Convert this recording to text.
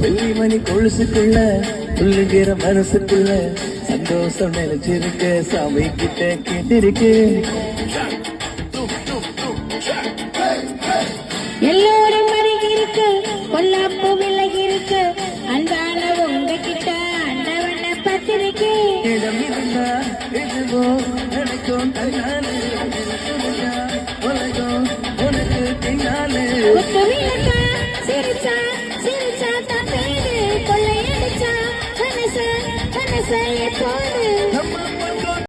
வெள்ளிமணி கொலுசுக்குள்ள துள்ளுகிற மனசுக்குள்ள சந்தோஷம் நினைச்சிருக்க சாமி கிட்ட கேட்டிருக்கு. எல்லோரும் அருகி இருக்கு, கொல்லாப்பு விலகி இருக்கு, அன்பான உங்ககிட்ட அண்டவண்ண பத்திரிக்கை. இடம் இருந்தா எதுவோ நடக்கும் தன்னாலே, உலகம் உனக்கு பின்னாலே.